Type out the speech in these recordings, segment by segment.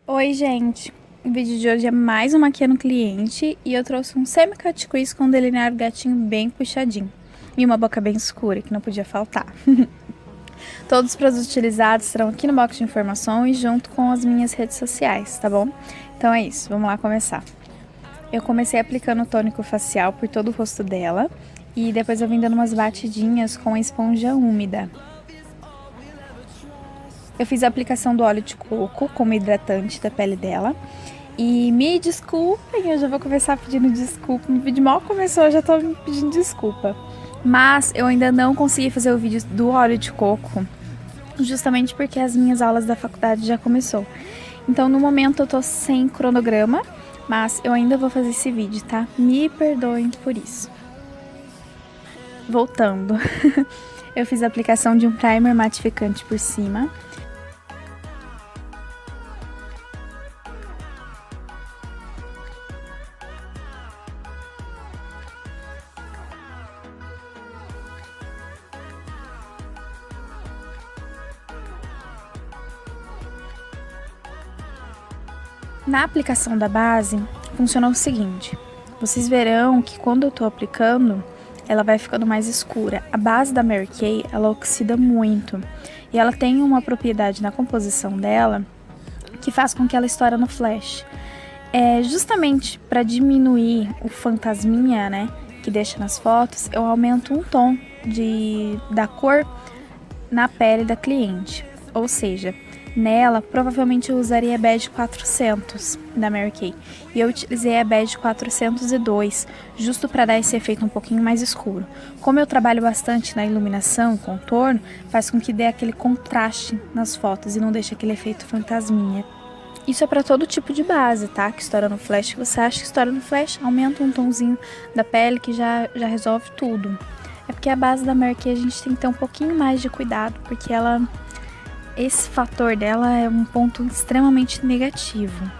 Oi, gente! O vídeo de hoje é mais uma maquiando cliente e eu trouxe um semi-cut crease com um delineado gatinho bem puxadinho e uma boca bem escura, que não podia faltar. Todos os produtos utilizados estarão aqui no box de informações junto com as minhas redes sociais, tá bom? Então é isso, vamos lá começar. Eu comecei aplicando o tônico facial por todo o rosto dela e depois eu vim dando umas batidinhas com a esponja úmida. Eu fiz a aplicação do óleo de coco como hidratante da pele dela. E me desculpem, eu já vou começar pedindo desculpa. O vídeo mal começou, eu já tô me pedindo desculpa. Mas eu ainda não consegui fazer o vídeo do óleo de coco, justamente porque as minhas aulas da faculdade já começou. Então no momento eu tô sem cronograma, mas eu ainda vou fazer esse vídeo, tá? Me perdoem por isso. Voltando, eu fiz a aplicação de um primer matificante por cima. Na aplicação da base, funciona o seguinte. Vocês verão que quando eu tô aplicando, ela vai ficando mais escura. A base da Mary Kay, ela oxida muito. E ela tem uma propriedade na composição dela que faz com que ela estoure no flash. É justamente para diminuir o fantasminha, né, que deixa nas fotos, eu aumento um tom da cor na pele da cliente. Ou seja, nela, provavelmente eu usaria a Bege 400 da Mary Kay. E eu utilizei a Bege 402, justo para dar esse efeito um pouquinho mais escuro. Como eu trabalho bastante na iluminação, contorno, faz com que dê aquele contraste nas fotos e não deixe aquele efeito fantasminha. Isso é para todo tipo de base, tá? Que estoura no flash. Você acha que estoura no flash, aumenta um tomzinho da pele que já resolve tudo. É porque a base da Mary Kay a gente tem que ter um pouquinho mais de cuidado, porque esse fator dela é um ponto extremamente negativo.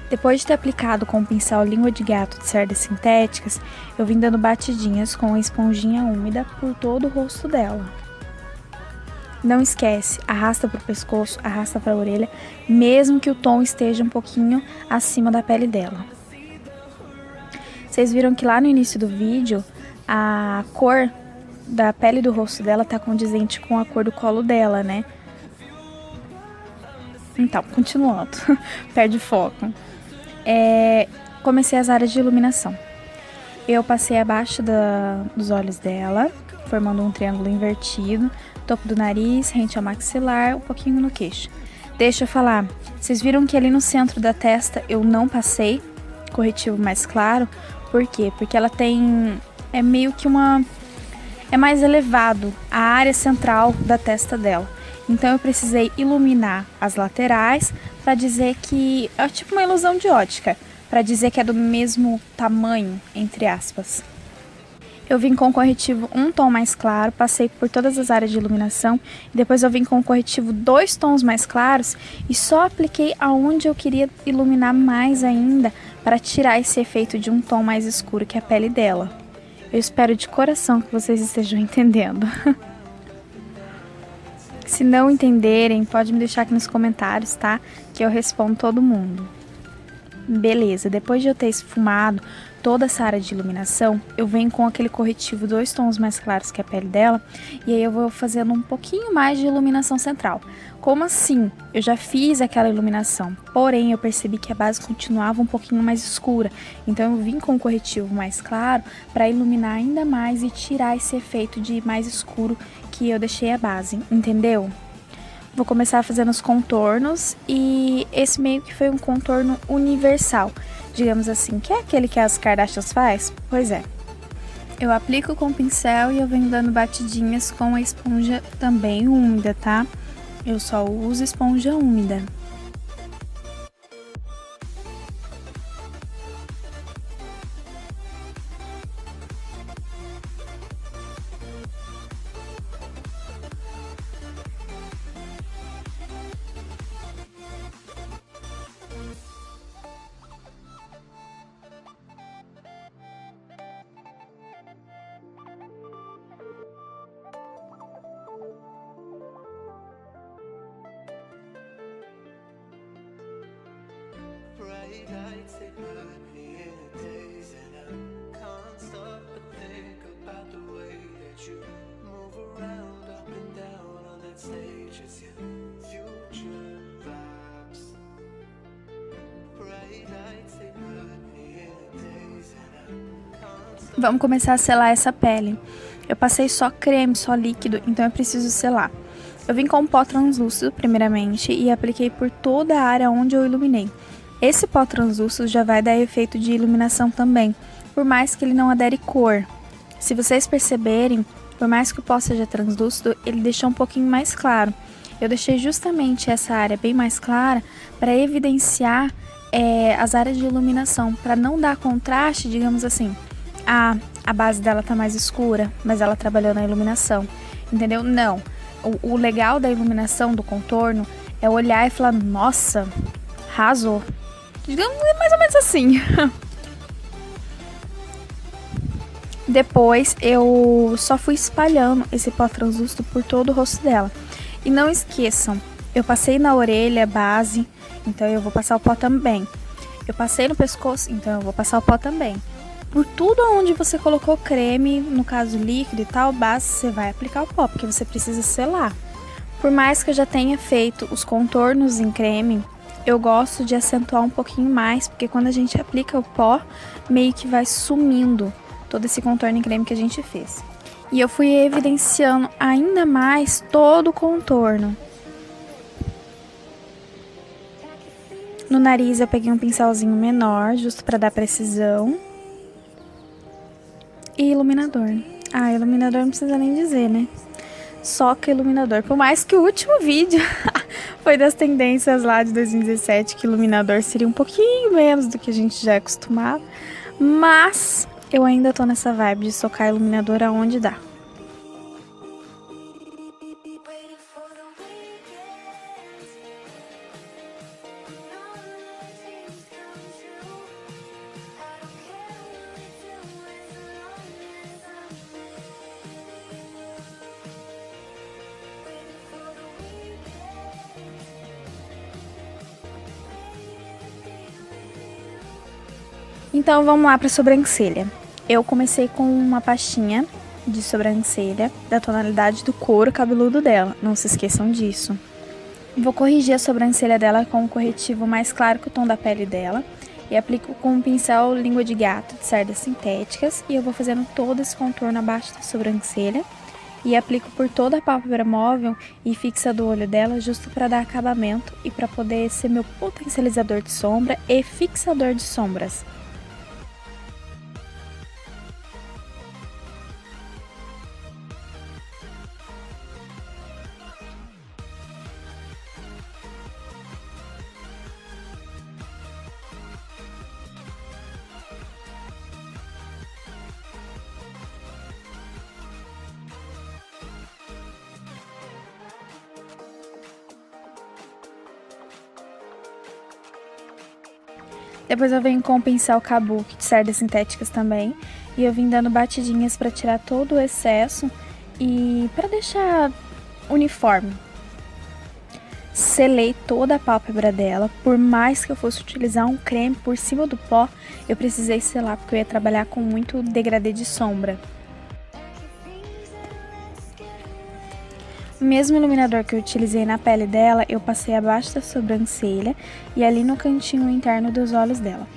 Depois de ter aplicado com o pincel língua de gato de cerdas sintéticas, eu vim dando batidinhas com a esponjinha úmida por todo o rosto dela. Não esquece, arrasta para o pescoço, arrasta para a orelha, mesmo que o tom esteja um pouquinho acima da pele dela. Vocês viram que lá no início do vídeo, a cor da pele do rosto dela tá condizente com a cor do colo dela, né? Então, continuando, perde foco. Comecei as áreas de iluminação. Eu passei abaixo dos olhos dela, formando um triângulo invertido, topo do nariz, rente ao maxilar, um pouquinho no queixo. Deixa eu falar, vocês viram que ali no centro da testa eu não passei corretivo mais claro? Por quê? Porque ela é meio que é mais elevado a área central da testa dela. Então eu precisei iluminar as laterais para dizer que é tipo uma ilusão de ótica, para dizer que é do mesmo tamanho, entre aspas. Eu vim com o corretivo um tom mais claro, passei por todas as áreas de iluminação, e depois eu vim com o corretivo 2 tons mais claros e só apliquei aonde eu queria iluminar mais ainda para tirar esse efeito de um tom mais escuro que é a pele dela. Eu espero de coração que vocês estejam entendendo. Se não entenderem, pode me deixar aqui nos comentários, tá? Que eu respondo todo mundo. Beleza, depois de eu ter esfumado toda essa área de iluminação, eu venho com aquele corretivo 2 tons mais claros que a pele dela, e aí eu vou fazendo um pouquinho mais de iluminação central. Como assim? Eu já fiz aquela iluminação, porém eu percebi que a base continuava um pouquinho mais escura, então eu vim com o corretivo mais claro para iluminar ainda mais e tirar esse efeito de mais escuro que eu deixei a base, entendeu? Vou começar fazendo os contornos e esse meio que foi um contorno universal, digamos assim, que é aquele que as Kardashians faz? Pois é. Eu aplico com o pincel e eu venho dando batidinhas com a esponja também úmida, tá? Eu só uso esponja úmida. Vamos começar a selar essa pele. Eu passei só creme, só líquido, então eu preciso selar. Eu vim com um pó translúcido primeiramente e apliquei por toda a área onde eu iluminei. Esse pó translúcido já vai dar efeito de iluminação também, por mais que ele não adere cor. Se vocês perceberem, por mais que o pó seja translúcido, ele deixa um pouquinho mais claro. Eu deixei justamente essa área bem mais clara para evidenciar as áreas de iluminação, para não dar contraste, digamos assim. A base dela tá mais escura, mas ela trabalhou na iluminação, entendeu? Não. O legal da iluminação, do contorno, é olhar e falar, nossa, arrasou. Digamos, mais ou menos assim. Depois, eu só fui espalhando esse pó translúcido por todo o rosto dela. E não esqueçam, eu passei na orelha base, então eu vou passar o pó também. Eu passei no pescoço, então eu vou passar o pó também. Por tudo onde você colocou creme, no caso líquido e tal, base, você vai aplicar o pó, porque você precisa selar. Por mais que eu já tenha feito os contornos em creme, eu gosto de acentuar um pouquinho mais, porque quando a gente aplica o pó, meio que vai sumindo todo esse contorno em creme que a gente fez. E eu fui evidenciando ainda mais todo o contorno. No nariz eu peguei um pincelzinho menor, justo para dar precisão. E iluminador. Iluminador não precisa nem dizer, né? Só que iluminador. Por mais que o último vídeo foi das tendências lá de 2017, que iluminador seria um pouquinho menos do que a gente já é acostumado. Mas eu ainda tô nessa vibe de socar iluminador aonde dá. Então vamos lá para a sobrancelha. Eu comecei com uma pastinha de sobrancelha da tonalidade do couro cabeludo dela, não se esqueçam disso. Vou corrigir a sobrancelha dela com um corretivo mais claro que o tom da pele dela e aplico com um pincel língua de gato de cerdas sintéticas e eu vou fazendo todo esse contorno abaixo da sobrancelha e aplico por toda a pálpebra móvel e fixa do olho dela justo para dar acabamento e para poder ser meu potencializador de sombra e fixador de sombras. Depois eu venho com o pincel kabuki de cerdas sintéticas também. E eu vim dando batidinhas para tirar todo o excesso e para deixar uniforme. Selei toda a pálpebra dela. Por mais que eu fosse utilizar um creme por cima do pó, eu precisei selar porque eu ia trabalhar com muito degradê de sombra. O mesmo iluminador que eu utilizei na pele dela, eu passei abaixo da sobrancelha e ali no cantinho interno dos olhos dela.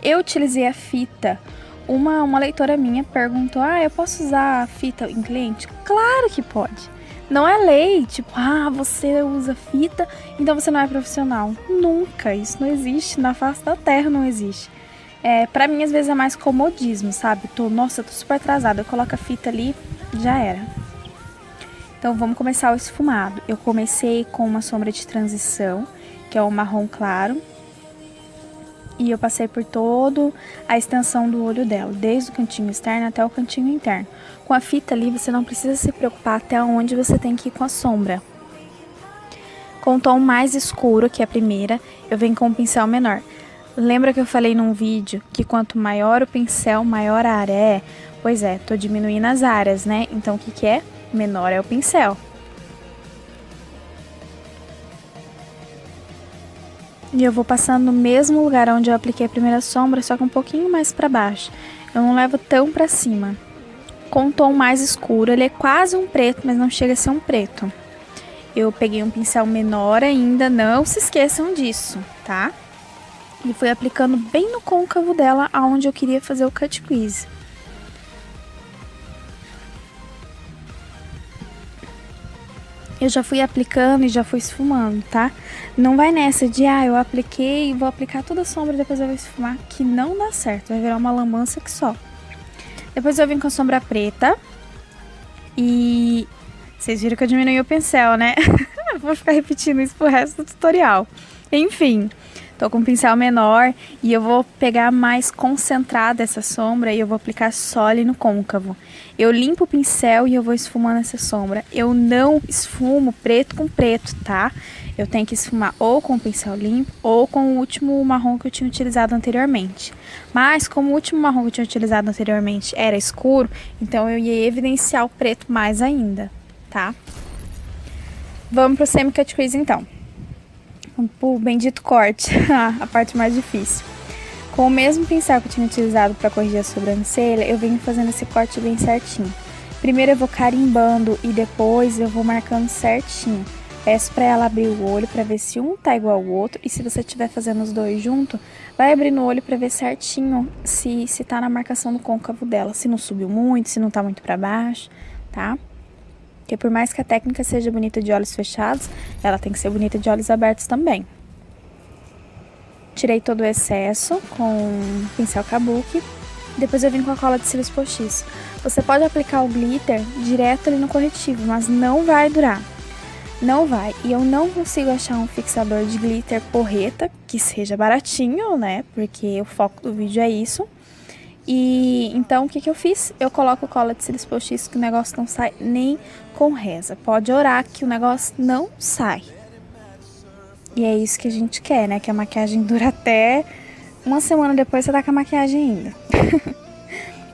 Eu utilizei a fita. Uma leitora minha perguntou, eu posso usar a fita em cliente? Claro que pode. Não é lei, tipo, você usa fita, então você não é profissional. Nunca, isso não existe, na face da terra não existe. Pra mim, às vezes, é mais comodismo, sabe? Tô super atrasada, eu coloco a fita ali, já era. Então vamos começar o esfumado. Eu comecei com uma sombra de transição, que é o marrom claro. E eu passei por toda a extensão do olho dela, desde o cantinho externo até o cantinho interno. Com a fita ali, você não precisa se preocupar até onde você tem que ir com a sombra. Com o tom mais escuro, que é a primeira, eu venho com um pincel menor. Lembra que eu falei num vídeo que quanto maior o pincel, maior a área é? Pois é, tô diminuindo as áreas, né? Então o que é? Menor é o pincel. E eu vou passando no mesmo lugar onde eu apliquei a primeira sombra, só que um pouquinho mais para baixo. Eu não levo tão para cima. Com um tom mais escuro, ele é quase um preto, mas não chega a ser um preto. Eu peguei um pincel menor ainda, não se esqueçam disso, tá? E fui aplicando bem no côncavo dela, aonde eu queria fazer o cut crease. Eu já fui aplicando e já fui esfumando, tá? Não vai nessa de, eu apliquei e vou aplicar toda a sombra e depois eu vou esfumar, que não dá certo, vai virar uma lambança que só. Depois eu vim com a sombra preta e vocês viram que eu diminui o pincel, né? Vou ficar repetindo isso pro resto do tutorial. Enfim, tô com um pincel menor e eu vou pegar mais concentrada essa sombra e eu vou aplicar só ali no côncavo. Eu limpo o pincel e eu vou esfumando essa sombra. Eu não esfumo preto com preto, tá? Eu tenho que esfumar ou com o pincel limpo ou com o último marrom que eu tinha utilizado anteriormente. Mas como o último marrom que eu tinha utilizado anteriormente era escuro, então eu ia evidenciar o preto mais ainda, tá? Vamos pro semi-cut crease então. Vamos pro bendito corte, a parte mais difícil. Com o mesmo pincel que eu tinha utilizado para corrigir a sobrancelha, eu venho fazendo esse corte bem certinho. Primeiro eu vou carimbando e depois eu vou marcando certinho. Peço para ela abrir o olho para ver se um tá igual ao outro, e se você estiver fazendo os dois junto, vai abrindo o olho para ver certinho se tá na marcação do côncavo dela, se não subiu muito, se não tá muito para baixo, tá? Porque por mais que a técnica seja bonita de olhos fechados, ela tem que ser bonita de olhos abertos também. Tirei todo o excesso com o pincel kabuki. Depois eu vim com a cola de cílios postiço. Você pode aplicar o glitter direto ali no corretivo, mas não vai durar. Não vai. E eu não consigo achar um fixador de glitter porreta que seja baratinho, né? Porque o foco do vídeo é isso. E então o que eu fiz? Eu coloco cola de cílios postiço que o negócio não sai nem com reza. Pode orar que o negócio não sai. E é isso que a gente quer, né? Que a maquiagem dura até uma semana depois você tá com a maquiagem ainda.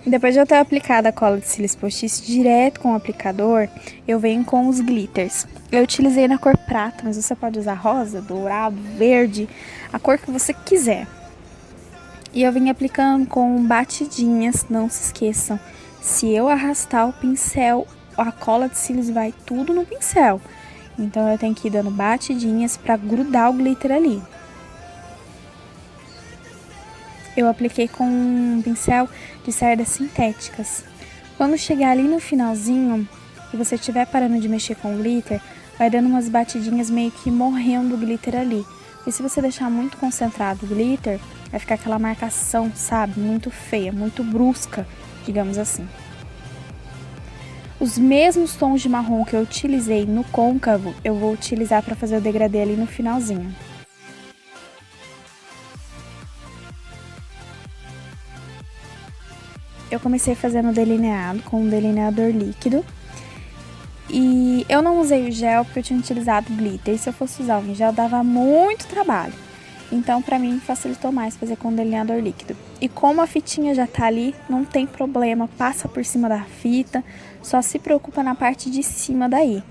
Depois de eu ter aplicado a cola de cílios postiço direto com o aplicador, eu venho com os glitters. Eu utilizei na cor prata, mas você pode usar rosa, dourado, verde, a cor que você quiser. E eu vim aplicando com batidinhas, não se esqueçam. Se eu arrastar o pincel, a cola de cílios vai tudo no pincel. Então eu tenho que ir dando batidinhas para grudar o glitter ali. Eu apliquei com um pincel de cerdas sintéticas. Quando chegar ali no finalzinho e você estiver parando de mexer com o glitter, vai dando umas batidinhas meio que morrendo o glitter ali. E se você deixar muito concentrado o glitter, vai ficar aquela marcação, sabe? Muito feia, muito brusca, digamos assim. Os mesmos tons de marrom que eu utilizei no côncavo, eu vou utilizar para fazer o degradê ali no finalzinho. Eu comecei fazendo delineado com um delineador líquido. E eu não usei o gel porque eu tinha utilizado glitter. E se eu fosse usar o gel, dava muito trabalho. Então, pra mim, facilitou mais fazer com delineador líquido. E como a fitinha já tá ali, não tem problema, passa por cima da fita, só se preocupa na parte de cima daí.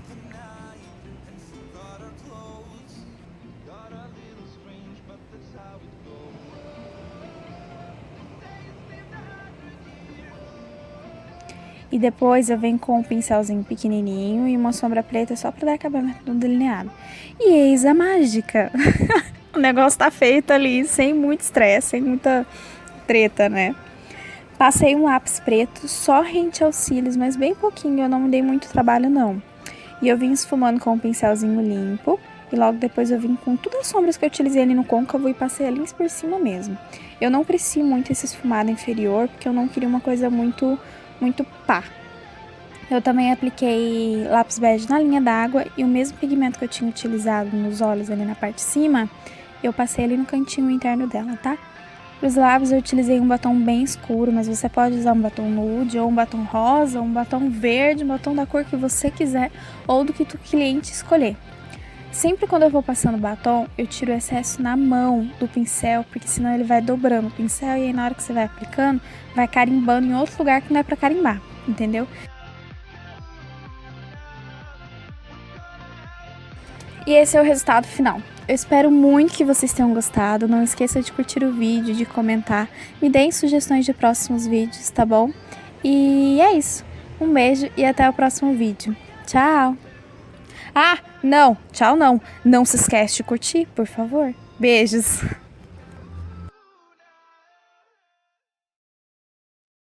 E depois eu venho com um pincelzinho pequenininho e uma sombra preta só pra dar acabamento no delineado. E eis a mágica! O negócio tá feito ali, sem muito estresse, sem muita treta, né? Passei um lápis preto só rente aos cílios, mas bem pouquinho, eu não me dei muito trabalho não. E eu vim esfumando com um pincelzinho limpo, e logo depois eu vim com todas as sombras que eu utilizei ali no côncavo e passei ali por cima mesmo. Eu não cresci muito esse esfumado inferior, porque eu não queria uma coisa muito pá. Eu também apliquei lápis bege na linha d'água e o mesmo pigmento que eu tinha utilizado nos olhos ali na parte de cima, eu passei ali no cantinho interno dela, tá? Para os lábios eu utilizei um batom bem escuro, mas você pode usar um batom nude, ou um batom rosa, ou um batom verde, um batom da cor que você quiser, ou do que o cliente escolher. Sempre quando eu vou passando batom, eu tiro o excesso na mão do pincel, porque senão ele vai dobrando o pincel e aí na hora que você vai aplicando, vai carimbando em outro lugar que não é pra carimbar, entendeu? E esse é o resultado final. Eu espero muito que vocês tenham gostado. Não esqueça de curtir o vídeo, de comentar. Me deem sugestões de próximos vídeos, tá bom? E é isso. Um beijo e até o próximo vídeo. Tchau! Ah, não, tchau não. Não se esquece de curtir, por favor. Beijos!